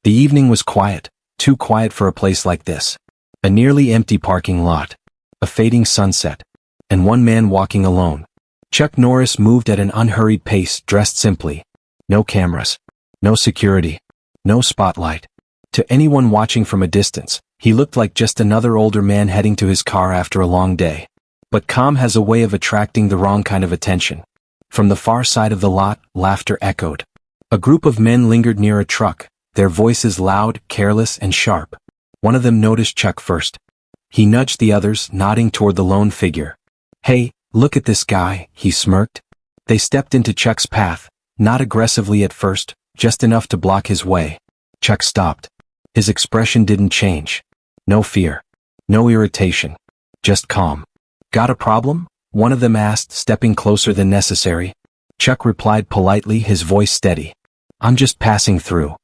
The evening was quiet, too quiet for a place like this. A nearly empty parking lot, a fading sunset, and one man walking alone. Chuck Norris moved at an unhurried pace, dressed simply. No cameras, no security, no spotlight. To anyone watching from a distance, he looked like just another older man heading to his car after a long day. But calm has a way of attracting the wrong kind of attention. From the far side of the lot, laughter echoed. A group of men lingered near a truck, their voices loud, careless, and sharp. One of them noticed Chuck first. He nudged the others, nodding toward the lone figure. "Hey, look at this guy," he smirked. They stepped into Chuck's path, not aggressively at first, just enough to block his way. Chuck stopped. His expression didn't change. No fear. No irritation. Just calm. "Got a problem?" one of them asked, stepping closer than necessary. Chuck replied politely, his voice steady. "I'm just passing through."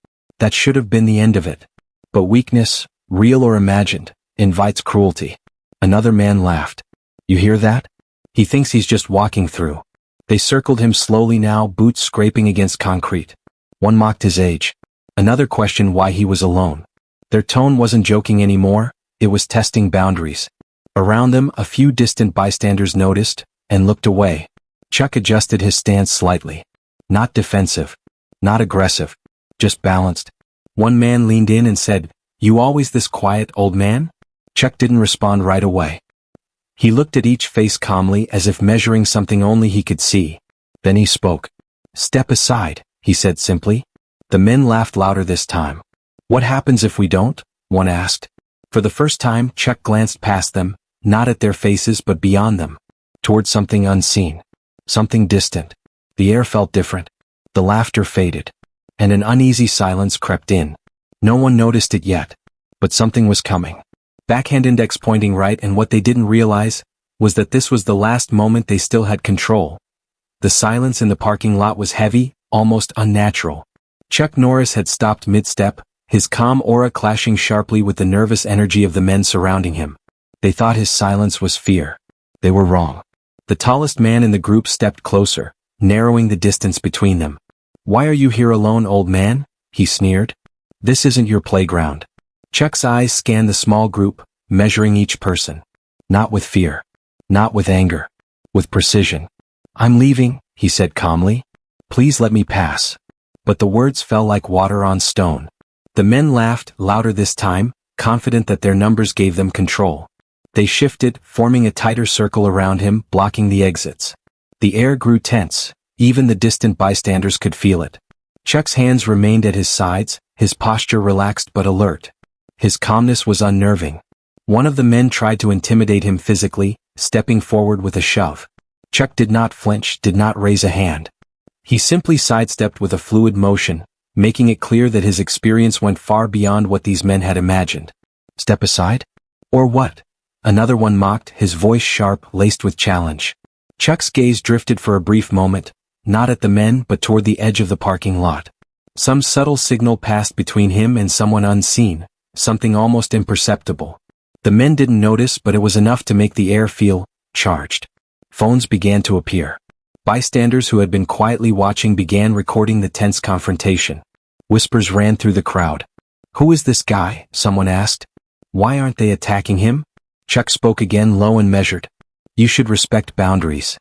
That should have been the end of it. But weakness, real or imagined, invites cruelty. Another man laughed. "You hear that? He thinks he's just walking through." They circled him slowly now, boots scraping against concrete. One mocked his age. Another questioned why he was alone. Their tone wasn't joking anymore, it was testing boundaries. Around them, a few distant bystanders noticed, and looked away. Chuck adjusted his stance slightly. Not defensive. Not aggressive. Just balanced. One man leaned in and said, "You always this quiet, old man?" Chuck didn't respond right away. He looked at each face calmly, as if measuring something only he could see. Then he spoke. "Step aside," he said simply. The men laughed louder this time. "What happens if we don't?" one asked. For the first time, Chuck glanced past them, not at their faces but beyond them, toward something unseen, something distant. The air felt different. The laughter faded, and an uneasy silence crept in. No one noticed it yet, but something was coming. Backhand index pointing right, and what they didn't realize was that this was the last moment they still had control. The silence in the parking lot was heavy, almost unnatural. Chuck Norris had stopped mid-step, his calm aura clashing sharply with the nervous energy of the men surrounding him. They thought his silence was fear. They were wrong. The tallest man in the group stepped closer, narrowing the distance between them. "Why are you here alone, old man?" he sneered. "This isn't your playground." Chuck's eyes scanned the small group, measuring each person. Not with fear. Not with anger. With precision. "I'm leaving," he said calmly. "Please let me pass." But the words fell like water on stone. The men laughed, louder this time, confident that their numbers gave them control. They shifted, forming a tighter circle around him, blocking the exits. The air grew tense. Even the distant bystanders could feel it. Chuck's hands remained at his sides, his posture relaxed but alert. His calmness was unnerving. One of the men tried to intimidate him physically, stepping forward with a shove. Chuck did not flinch, did not raise a hand. He simply sidestepped with a fluid motion, making it clear that his experience went far beyond what these men had imagined. "Step aside? Or what?" Another one mocked, his voice sharp, laced with challenge. Chuck's gaze drifted for a brief moment, not at the men but toward the edge of the parking lot. Some subtle signal passed between him and someone unseen, something almost imperceptible. The men didn't notice, but it was enough to make the air feel charged. Phones began to appear. Bystanders who had been quietly watching began recording the tense confrontation. Whispers ran through the crowd. "Who is this guy?" someone asked. "Why aren't they attacking him?" Chuck spoke again, low and measured. "You should respect boundaries."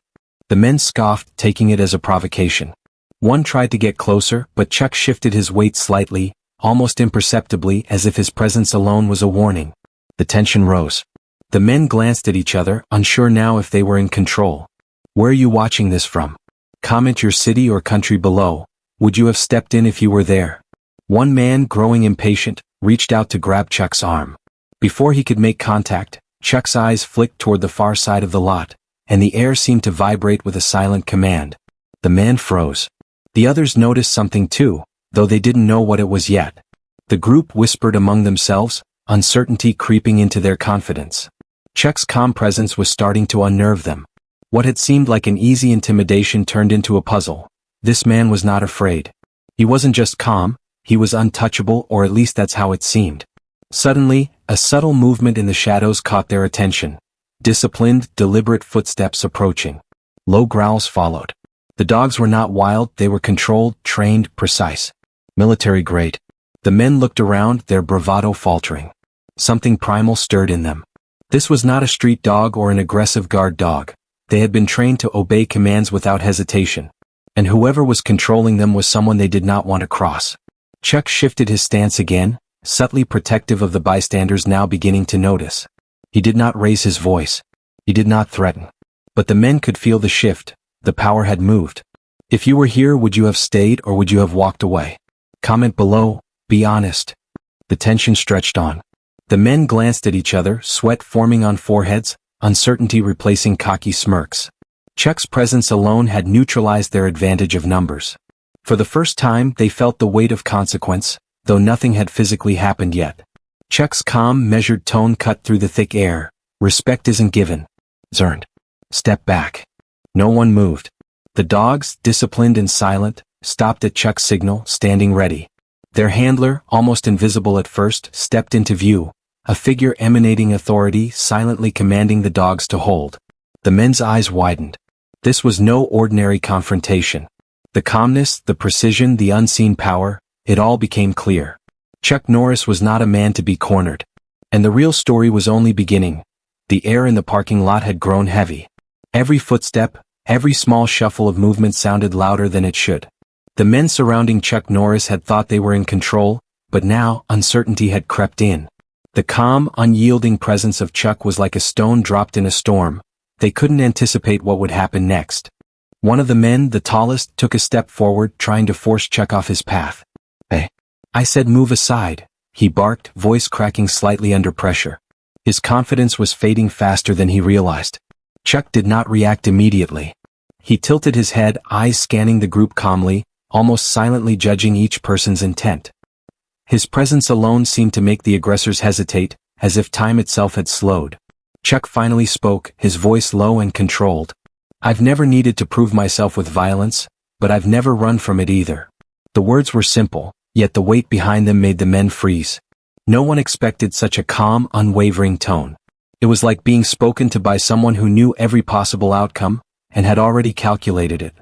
The men scoffed, taking it as a provocation. One tried to get closer, but Chuck shifted his weight slightly, almost imperceptibly, as if his presence alone was a warning. The tension rose. The men glanced at each other, unsure now if they were in control. "Where are you watching this from? Comment your city or country below. Would you have stepped in if you were there?" One man, growing impatient, reached out to grab Chuck's arm. Before he could make contact, Chuck's eyes flicked toward the far side of the lot, and the air seemed to vibrate with a silent command. The man froze. The others noticed something too, though they didn't know what it was yet. The group whispered among themselves, uncertainty creeping into their confidence. Chuck's calm presence was starting to unnerve them. What had seemed like an easy intimidation turned into a puzzle. This man was not afraid. He wasn't just calm, he was untouchable, or at least that's how it seemed. Suddenly, a subtle movement in the shadows caught their attention. Disciplined, deliberate footsteps approaching. Low growls followed. The dogs were not wild, they were controlled, trained, precise. Military grade. The men looked around, their bravado faltering. Something primal stirred in them. This was not a street dog or an aggressive guard dog. They had been trained to obey commands without hesitation. And whoever was controlling them was someone they did not want to cross. Chuck shifted his stance again, subtly protective of the bystanders now beginning to notice. He did not raise his voice. He did not threaten. But the men could feel the shift. The power had moved. If you were here, would you have stayed or would you have walked away? Comment below, be honest. The tension stretched on. The men glanced at each other, sweat forming on foreheads, uncertainty replacing cocky smirks. Chuck's presence alone had neutralized their advantage of numbers. For the first time, they felt the weight of consequence, though nothing had physically happened yet. Chuck's calm, measured tone cut through the thick air. Respect isn't given. It's earned. Step back. No one moved. The dogs, disciplined and silent, stopped at Chuck's signal, standing ready. Their handler, almost invisible at first, stepped into view, a figure emanating authority, silently commanding the dogs to hold. The men's eyes widened. This was no ordinary confrontation. The calmness, the precision, the unseen power, it all became clear. Chuck Norris was not a man to be cornered. And the real story was only beginning. The air in the parking lot had grown heavy. Every footstep, every small shuffle of movement sounded louder than it should. The men surrounding Chuck Norris had thought they were in control, but now uncertainty had crept in. The calm, unyielding presence of Chuck was like a stone dropped in a storm. They couldn't anticipate what would happen next. One of the men, the tallest, took a step forward, trying to force Chuck off his path. "Hey, I said move aside," he barked, voice cracking slightly under pressure. His confidence was fading faster than he realized. Chuck did not react immediately. He tilted his head, eyes scanning the group calmly, almost silently judging each person's intent. His presence alone seemed to make the aggressors hesitate, as if time itself had slowed. Chuck finally spoke, his voice low and controlled. "I've never needed to prove myself with violence, but I've never run from it either." The words were simple, yet the weight behind them made the men freeze. No one expected such a calm, unwavering tone. It was like being spoken to by someone who knew every possible outcome, and had already calculated it.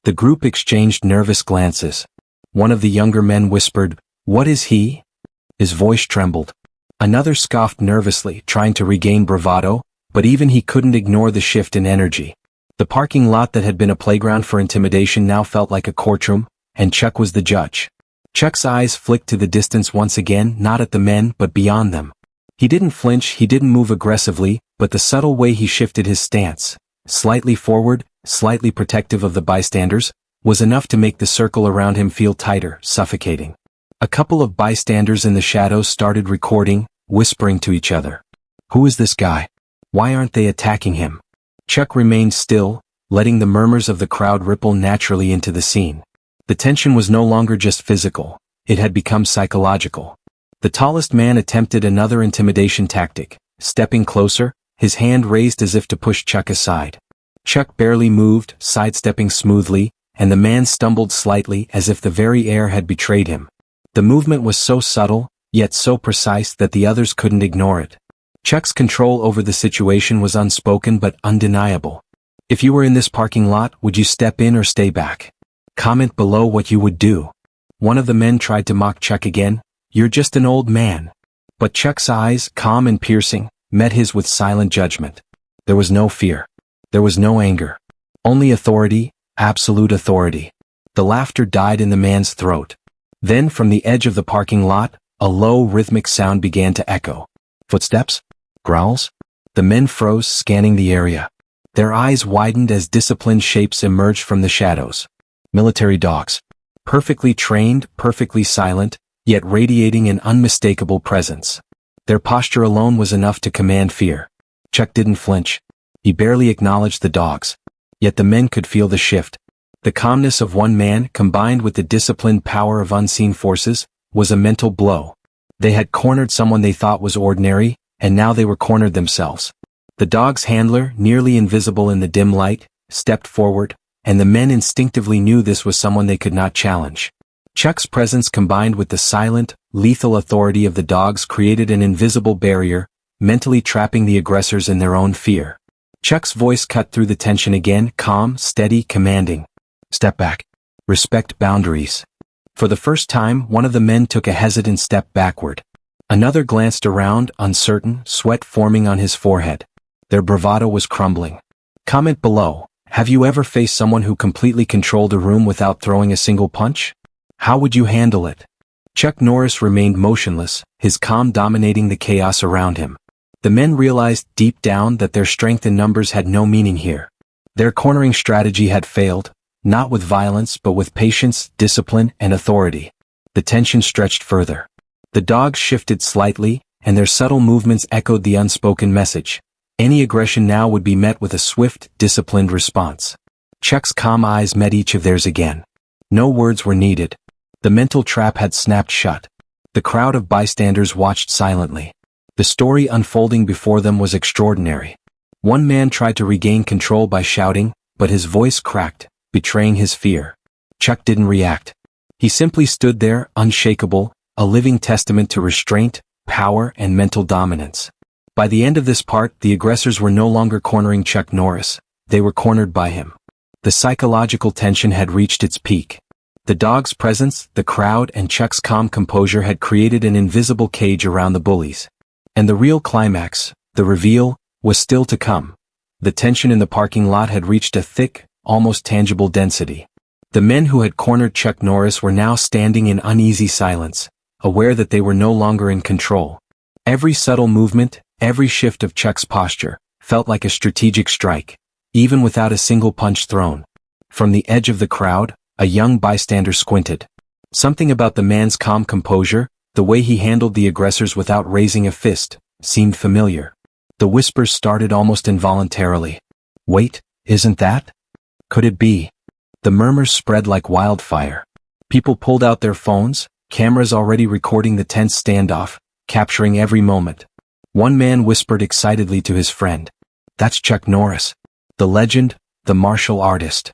The group exchanged nervous glances. One of the younger men whispered, "What is he?" His voice trembled. Another scoffed nervously, trying to regain bravado, but even he couldn't ignore the shift in energy. The parking lot that had been a playground for intimidation now felt like a courtroom, and Chuck was the judge. Chuck's eyes flicked to the distance once again, not at the men, but beyond them. He didn't flinch, he didn't move aggressively, but the subtle way he shifted his stance, slightly forward, slightly protective of the bystanders, was enough to make the circle around him feel tighter, suffocating. A couple of bystanders in the shadows started recording, whispering to each other. "Who is this guy? Why aren't they attacking him?" Chuck remained still, letting the murmurs of the crowd ripple naturally into the scene. The tension was no longer just physical, it had become psychological. The tallest man attempted another intimidation tactic, stepping closer, his hand raised as if to push Chuck aside. Chuck barely moved, sidestepping smoothly, and the man stumbled slightly as if the very air had betrayed him. The movement was so subtle, yet so precise that the others couldn't ignore it. Chuck's control over the situation was unspoken but undeniable. If you were in this parking lot, would you step in or stay back? Comment below what you would do. One of the men tried to mock Chuck again. "You're just an old man." But Chuck's eyes, calm and piercing, met his with silent judgment. There was no fear. There was no anger. Only authority, absolute authority. The laughter died in the man's throat. Then from the edge of the parking lot, a low rhythmic sound began to echo. Footsteps? Growls? The men froze, scanning the area. Their eyes widened as disciplined shapes emerged from the shadows. Military dogs. Perfectly trained, perfectly silent, yet radiating an unmistakable presence. Their posture alone was enough to command fear. Chuck didn't flinch. He barely acknowledged the dogs. Yet the men could feel the shift. The calmness of one man, combined with the disciplined power of unseen forces, was a mental blow. They had cornered someone they thought was ordinary, and now they were cornered themselves. The dog's handler, nearly invisible in the dim light, stepped forward, and the men instinctively knew this was someone they could not challenge. Chuck's presence combined with the silent, lethal authority of the dogs created an invisible barrier, mentally trapping the aggressors in their own fear. Chuck's voice cut through the tension again, calm, steady, commanding. "Step back. Respect boundaries. For the first time, one of the men took a hesitant step backward. Another glanced around, uncertain, sweat forming on his forehead. Their bravado was crumbling. Comment below, have you ever faced someone who completely controlled a room without throwing a single punch? How would you handle it? Chuck Norris remained motionless, his calm dominating the chaos around him. The men realized deep down that their strength in numbers had no meaning here. Their cornering strategy had failed, not with violence but with patience, discipline, and authority. The tension stretched further. The dogs shifted slightly, and their subtle movements echoed the unspoken message. Any aggression now would be met with a swift, disciplined response. Chuck's calm eyes met each of theirs again. No words were needed. The mental trap had snapped shut. The crowd of bystanders watched silently. The story unfolding before them was extraordinary. One man tried to regain control by shouting, but his voice cracked, betraying his fear. Chuck didn't react. He simply stood there, unshakable, a living testament to restraint, power, and mental dominance. By the end of this part, the aggressors were no longer cornering Chuck Norris, they were cornered by him. The psychological tension had reached its peak. The dog's presence, the crowd, and Chuck's calm composure had created an invisible cage around the bullies. And the real climax, the reveal, was still to come. The tension in the parking lot had reached a thick, almost tangible density. The men who had cornered Chuck Norris were now standing in uneasy silence, aware that they were no longer in control. Every subtle movement, every shift of Chuck's posture, felt like a strategic strike, even without a single punch thrown. From the edge of the crowd, a young bystander squinted. Something about the man's calm composure, the way he handled the aggressors without raising a fist, seemed familiar. The whispers started almost involuntarily. Wait, isn't that? Could it be? The murmurs spread like wildfire. People pulled out their phones, cameras already recording the tense standoff, capturing every moment. One man whispered excitedly to his friend. That's Chuck Norris. The legend, the martial artist.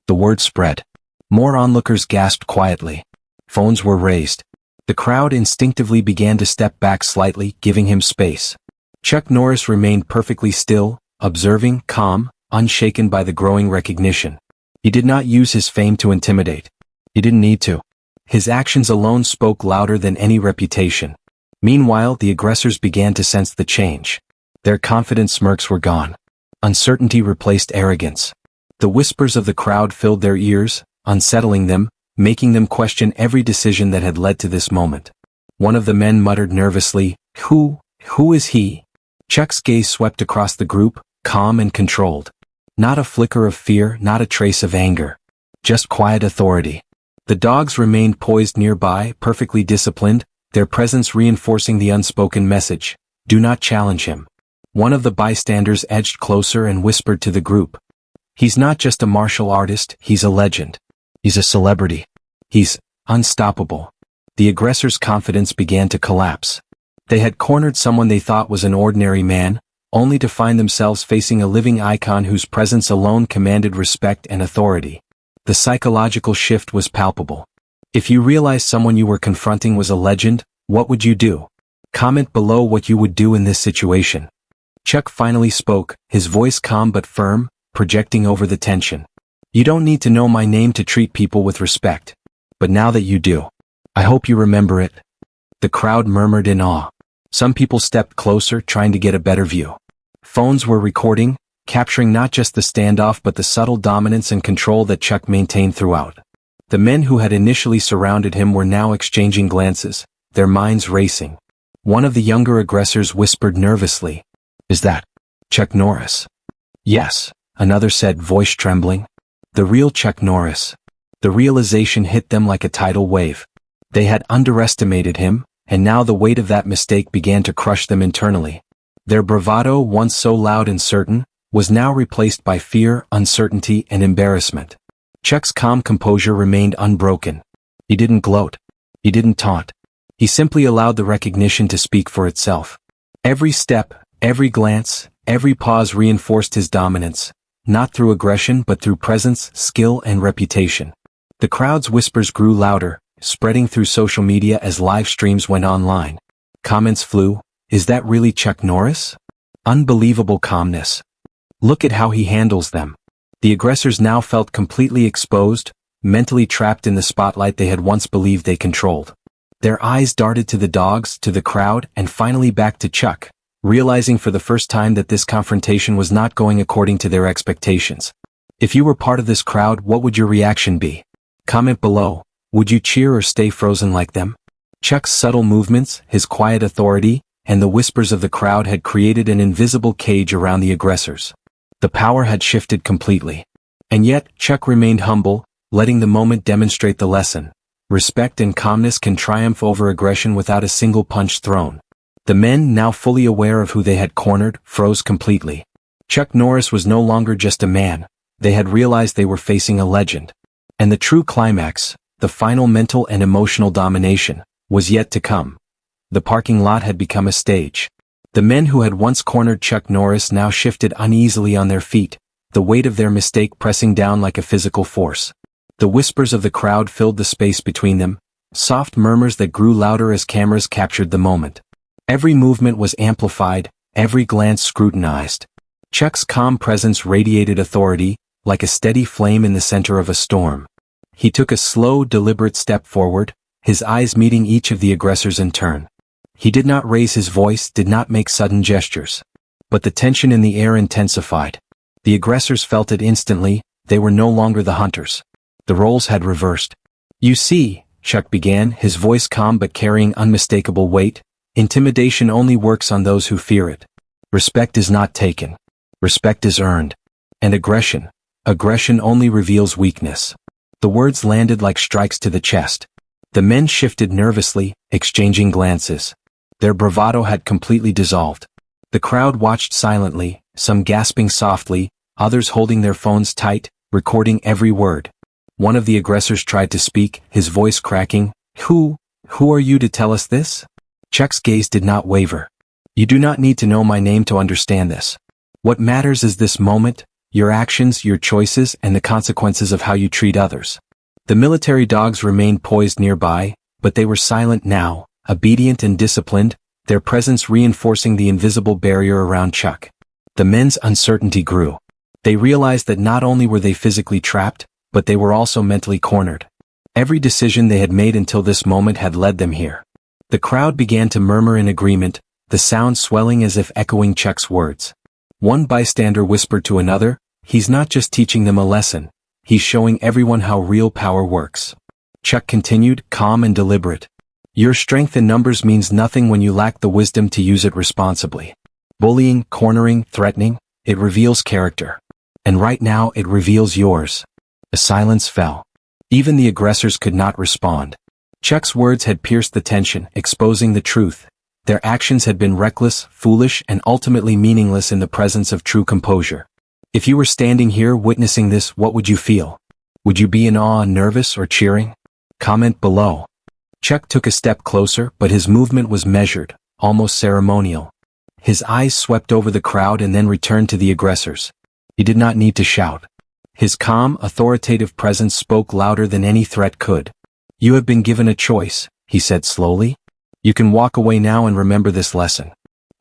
The word spread. More onlookers gasped quietly. Phones were raised. The crowd instinctively began to step back slightly, giving him space. Chuck Norris remained perfectly still, observing, calm, unshaken by the growing recognition. He did not use his fame to intimidate. He didn't need to. His actions alone spoke louder than any reputation. Meanwhile, the aggressors began to sense the change. Their confident smirks were gone. Uncertainty replaced arrogance. The whispers of the crowd filled their ears, unsettling them, making them question every decision that had led to this moment. One of the men muttered nervously, Who is he? Chuck's gaze swept across the group, calm and controlled. Not a flicker of fear, not a trace of anger. Just quiet authority. The dogs remained poised nearby, perfectly disciplined, their presence reinforcing the unspoken message, do not challenge him. One of the bystanders edged closer and whispered to the group. He's not just a martial artist, he's a legend. He's a celebrity. He's unstoppable. The aggressors' confidence began to collapse. They had cornered someone they thought was an ordinary man, only to find themselves facing a living icon whose presence alone commanded respect and authority. The psychological shift was palpable. If you realized someone you were confronting was a legend, what would you do? Comment below what you would do in this situation. Chuck finally spoke, his voice calm but firm, projecting over the tension. You don't need to know my name to treat people with respect. But now that you do, I hope you remember it. The crowd murmured in awe. Some people stepped closer, trying to get a better view. Phones were recording, capturing not just the standoff but the subtle dominance and control that Chuck maintained throughout. The men who had initially surrounded him were now exchanging glances, their minds racing. One of the younger aggressors whispered nervously, Is that Chuck Norris? Yes, another said, voice trembling. The real Chuck Norris. The realization hit them like a tidal wave. They had underestimated him, and now the weight of that mistake began to crush them internally. Their bravado, once so loud and certain, was now replaced by fear, uncertainty, and embarrassment. Chuck's calm composure remained unbroken. He didn't gloat. He didn't taunt. He simply allowed the recognition to speak for itself. Every step, every glance, every pause reinforced his dominance, not through aggression but through presence, skill, and reputation. The crowd's whispers grew louder, spreading through social media as live streams went online. Comments flew, Is that really Chuck Norris? Unbelievable calmness. Look at how he handles them. The aggressors now felt completely exposed, mentally trapped in the spotlight they had once believed they controlled. Their eyes darted to the dogs, to the crowd, and finally back to Chuck, realizing for the first time that this confrontation was not going according to their expectations. If you were part of this crowd, what would your reaction be? Comment below. Would you cheer or stay frozen like them? Chuck's subtle movements, his quiet authority, and the whispers of the crowd had created an invisible cage around the aggressors. The power had shifted completely. And yet, Chuck remained humble, letting the moment demonstrate the lesson. Respect and calmness can triumph over aggression without a single punch thrown. The men, now fully aware of who they had cornered, froze completely. Chuck Norris was no longer just a man. They had realized they were facing a legend. And the true climax, the final mental and emotional domination, was yet to come. The parking lot had become a stage. The men who had once cornered Chuck Norris now shifted uneasily on their feet, the weight of their mistake pressing down like a physical force. The whispers of the crowd filled the space between them, soft murmurs that grew louder as cameras captured the moment. Every movement was amplified, every glance scrutinized. Chuck's calm presence radiated authority, like a steady flame in the center of a storm. He took a slow, deliberate step forward, his eyes meeting each of the aggressors in turn. He did not raise his voice, did not make sudden gestures. But the tension in the air intensified. The aggressors felt it instantly, they were no longer the hunters. The roles had reversed. You see, Chuck began, his voice calm but carrying unmistakable weight, intimidation only works on those who fear it. Respect is not taken. Respect is earned. And aggression only reveals weakness. The words landed like strikes to the chest. The men shifted nervously, exchanging glances. Their bravado had completely dissolved. The crowd watched silently, some gasping softly, others holding their phones tight, recording every word. One of the aggressors tried to speak, his voice cracking. Who are you to tell us this? Chuck's gaze did not waver. You do not need to know my name to understand this. What matters is this moment, your actions, your choices, and the consequences of how you treat others. The military dogs remained poised nearby, but they were silent now, obedient and disciplined, their presence reinforcing the invisible barrier around Chuck. The men's uncertainty grew. They realized that not only were they physically trapped, but they were also mentally cornered. Every decision they had made until this moment had led them here. The crowd began to murmur in agreement, the sound swelling as if echoing Chuck's words. One bystander whispered to another, he's not just teaching them a lesson, he's showing everyone how real power works. Chuck continued, calm and deliberate. Your strength in numbers means nothing when you lack the wisdom to use it responsibly. Bullying, cornering, threatening, it reveals character. And right now it reveals yours. A silence fell. Even the aggressors could not respond. Chuck's words had pierced the tension, exposing the truth. Their actions had been reckless, foolish, and ultimately meaningless in the presence of true composure. If you were standing here witnessing this, what would you feel? Would you be in awe, nervous, or cheering? Comment below. Chuck took a step closer, but his movement was measured, almost ceremonial. His eyes swept over the crowd and then returned to the aggressors. He did not need to shout. His calm, authoritative presence spoke louder than any threat could. You have been given a choice, he said slowly. You can walk away now and remember this lesson.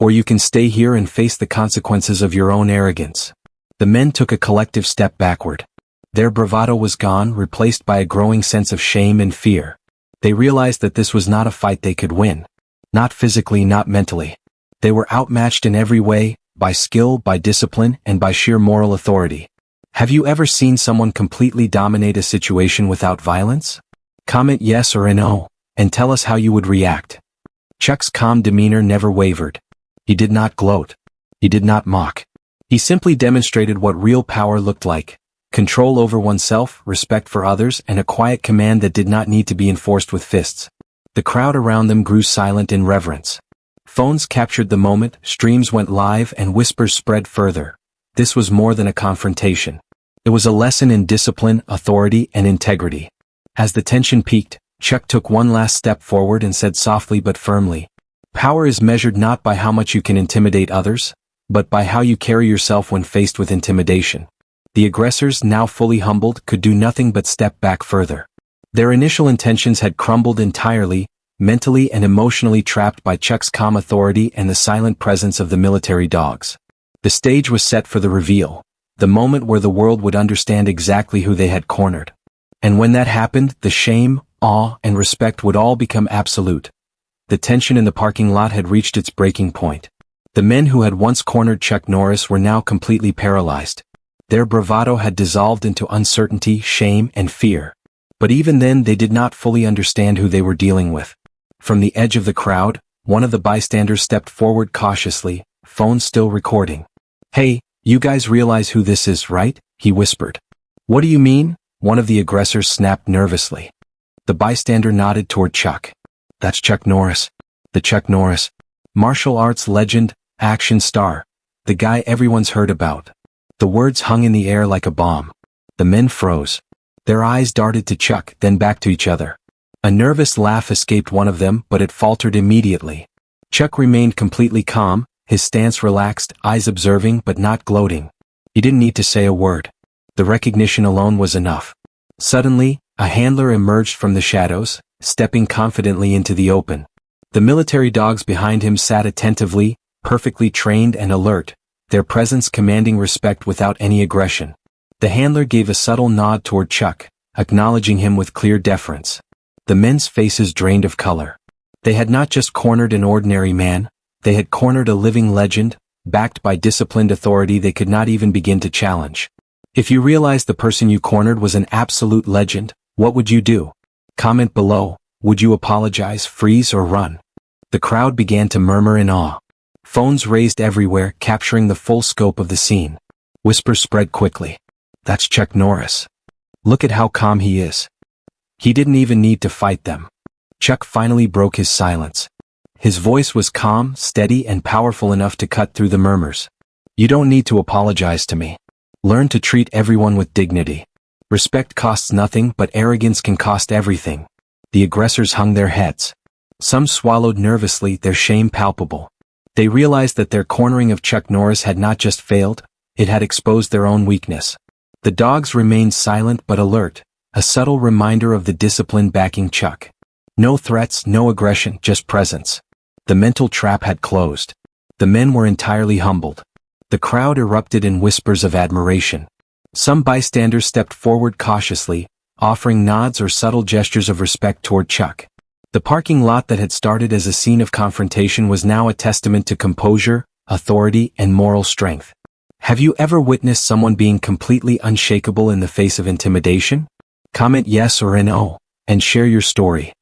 Or you can stay here and face the consequences of your own arrogance. The men took a collective step backward. Their bravado was gone, replaced by a growing sense of shame and fear. They realized that this was not a fight they could win. Not physically, not mentally. They were outmatched in every way, by skill, by discipline, and by sheer moral authority. Have you ever seen someone completely dominate a situation without violence? Comment yes or no, and tell us how you would react. Chuck's calm demeanor never wavered. He did not gloat. He did not mock. He simply demonstrated what real power looked like. Control over oneself, respect for others, and a quiet command that did not need to be enforced with fists. The crowd around them grew silent in reverence. Phones captured the moment, streams went live, and whispers spread further. This was more than a confrontation. It was a lesson in discipline, authority, and integrity. As the tension peaked, Chuck took one last step forward and said softly but firmly, "Power is measured not by how much you can intimidate others, but by how you carry yourself when faced with intimidation." The aggressors, now fully humbled, could do nothing but step back further. Their initial intentions had crumbled entirely, mentally and emotionally trapped by Chuck's calm authority and the silent presence of the military dogs. The stage was set for the reveal, the moment where the world would understand exactly who they had cornered. And when that happened, the shame, awe, and respect would all become absolute. The tension in the parking lot had reached its breaking point. The men who had once cornered Chuck Norris were now completely paralyzed. Their bravado had dissolved into uncertainty, shame, and fear. But even then they did not fully understand who they were dealing with. From the edge of the crowd, one of the bystanders stepped forward cautiously, phone still recording. "Hey, you guys realize who this is, right?" he whispered. "What do you mean?" one of the aggressors snapped nervously. The bystander nodded toward Chuck. "That's Chuck Norris. The Chuck Norris. Martial arts legend, action star. The guy everyone's heard about." The words hung in the air like a bomb. The men froze. Their eyes darted to Chuck, then back to each other. A nervous laugh escaped one of them, but it faltered immediately. Chuck remained completely calm, his stance relaxed, eyes observing but not gloating. He didn't need to say a word. The recognition alone was enough. Suddenly, a handler emerged from the shadows, stepping confidently into the open. The military dogs behind him sat attentively, perfectly trained and alert, their presence commanding respect without any aggression. The handler gave a subtle nod toward Chuck, acknowledging him with clear deference. The men's faces drained of color. They had not just cornered an ordinary man, they had cornered a living legend, backed by disciplined authority they could not even begin to challenge. If you realized the person you cornered was an absolute legend, what would you do? Comment below. Would you apologize, freeze, or run? The crowd began to murmur in awe. Phones raised everywhere, capturing the full scope of the scene. Whispers spread quickly. "That's Chuck Norris. Look at how calm he is. He didn't even need to fight them." Chuck finally broke his silence. His voice was calm, steady, and powerful enough to cut through the murmurs. "You don't need to apologize to me. Learn to treat everyone with dignity. Respect costs nothing, but arrogance can cost everything." The aggressors hung their heads. Some swallowed nervously, their shame palpable. They realized that their cornering of Chuck Norris had not just failed, it had exposed their own weakness. The dogs remained silent but alert, a subtle reminder of the discipline backing Chuck. No threats, no aggression, just presence. The mental trap had closed. The men were entirely humbled. The crowd erupted in whispers of admiration. Some bystanders stepped forward cautiously, offering nods or subtle gestures of respect toward Chuck. The parking lot that had started as a scene of confrontation was now a testament to composure, authority, and moral strength. Have you ever witnessed someone being completely unshakable in the face of intimidation? Comment yes or no, and share your story.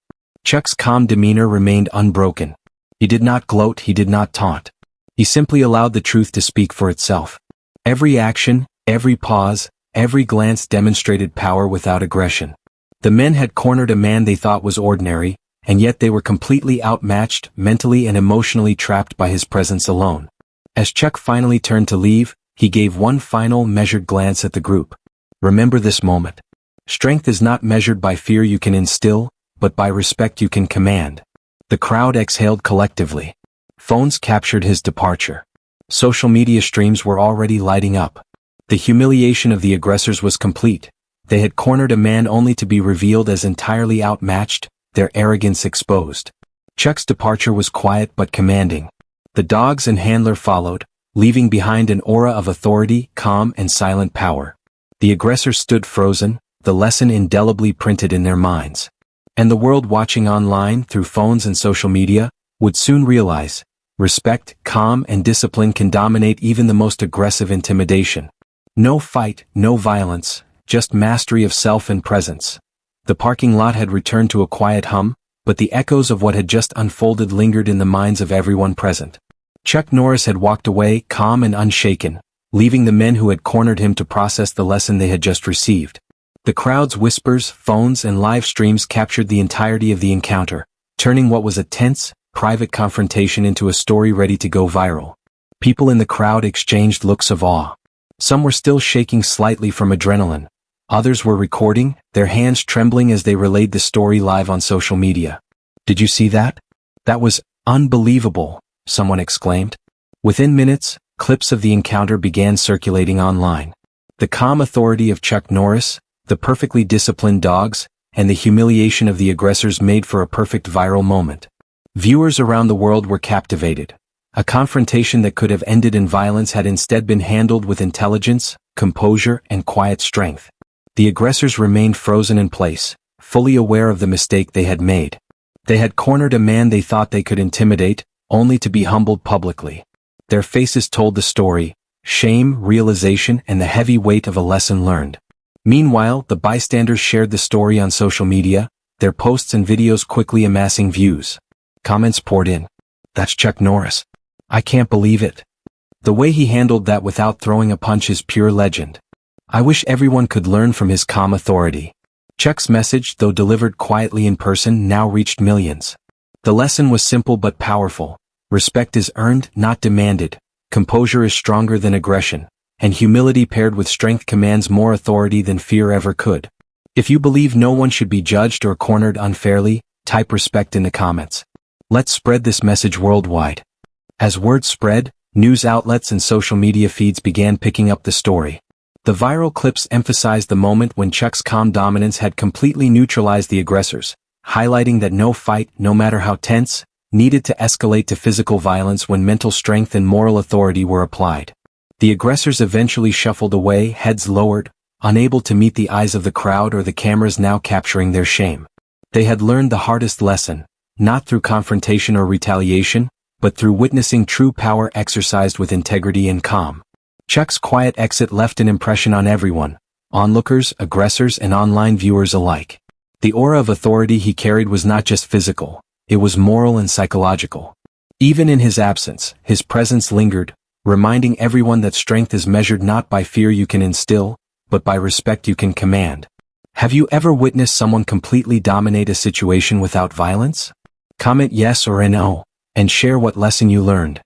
Chuck's calm demeanor remained unbroken. He did not gloat, he did not taunt. He simply allowed the truth to speak for itself. Every action, every pause, every glance demonstrated power without aggression. The men had cornered a man they thought was ordinary, and yet they were completely outmatched, mentally and emotionally trapped by his presence alone. As Chuck finally turned to leave, he gave one final, measured glance at the group. Remember this moment. Strength is not measured by fear you can instill, but by respect you can command. The crowd exhaled collectively. Phones captured his departure. Social media streams were already lighting up. The humiliation of the aggressors was complete. They had cornered a man only to be revealed as entirely outmatched, their arrogance exposed. Chuck's departure was quiet but commanding. The dogs and handler followed, leaving behind an aura of authority, calm, and silent power. The aggressors stood frozen, the lesson indelibly printed in their minds. And the world watching online through phones and social media would soon realize, respect, calm, and discipline can dominate even the most aggressive intimidation. No fight, no violence, just mastery of self and presence. The parking lot had returned to a quiet hum, but the echoes of what had just unfolded lingered in the minds of everyone present. Chuck Norris had walked away, calm and unshaken, leaving the men who had cornered him to process the lesson they had just received. The crowd's whispers, phones, and live streams captured the entirety of the encounter, turning what was a tense, private confrontation into a story ready to go viral. People in the crowd exchanged looks of awe. Some were still shaking slightly from adrenaline. Others were recording, their hands trembling as they relayed the story live on social media. "Did you see that? That was unbelievable," someone exclaimed. Within minutes, clips of the encounter began circulating online. The calm authority of Chuck Norris, the perfectly disciplined dogs, and the humiliation of the aggressors made for a perfect viral moment. Viewers around the world were captivated. A confrontation that could have ended in violence had instead been handled with intelligence, composure, and quiet strength. The aggressors remained frozen in place, fully aware of the mistake they had made. They had cornered a man they thought they could intimidate, only to be humbled publicly. Their faces told the story: shame, realization, and the heavy weight of a lesson learned. Meanwhile, the bystanders shared the story on social media, their posts and videos quickly amassing views. Comments poured in. "That's Chuck Norris. I can't believe it. The way he handled that without throwing a punch is pure legend. I wish everyone could learn from his calm authority." Chuck's message, though delivered quietly in person, now reached millions. The lesson was simple but powerful. Respect is earned, not demanded. Composure is stronger than aggression. And humility paired with strength commands more authority than fear ever could. If you believe no one should be judged or cornered unfairly, type respect in the comments. Let's spread this message worldwide. As word spread, news outlets and social media feeds began picking up the story. The viral clips emphasized the moment when Chuck's calm dominance had completely neutralized the aggressors, highlighting that no fight, no matter how tense, needed to escalate to physical violence when mental strength and moral authority were applied. The aggressors eventually shuffled away, heads lowered, unable to meet the eyes of the crowd or the cameras now capturing their shame. They had learned the hardest lesson, not through confrontation or retaliation, but through witnessing true power exercised with integrity and calm. Chuck's quiet exit left an impression on everyone, onlookers, aggressors, and online viewers alike. The aura of authority he carried was not just physical, it was moral and psychological. Even in his absence, his presence lingered, reminding everyone that strength is measured not by fear you can instill, but by respect you can command. Have you ever witnessed someone completely dominate a situation without violence? Comment yes or no, and share what lesson you learned.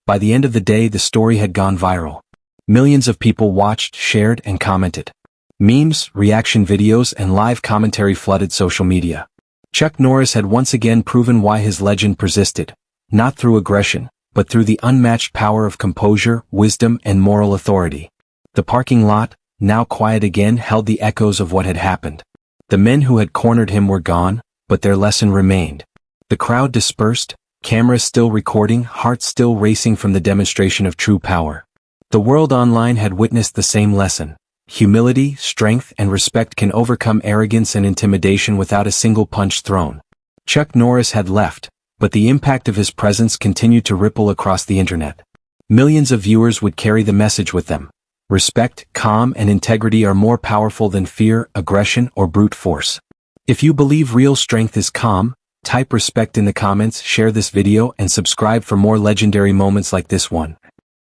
By the end of the day, the story had gone viral. Millions of people watched, shared, and commented. Memes, reaction videos, and live commentary flooded social media. Chuck Norris had once again proven why his legend persisted, not through aggression, but through the unmatched power of composure, wisdom, and moral authority. The parking lot, now quiet again, held the echoes of what had happened. The men who had cornered him were gone, but their lesson remained. The crowd dispersed, cameras still recording, hearts still racing from the demonstration of true power. The world online had witnessed the same lesson. Humility, strength, and respect can overcome arrogance and intimidation without a single punch thrown. Chuck Norris had left, but the impact of his presence continued to ripple across the internet. Millions of viewers would carry the message with them. Respect, calm, and integrity are more powerful than fear, aggression, or brute force. If you believe real strength is calm, type respect in the comments, share this video, and subscribe for more legendary moments like this one.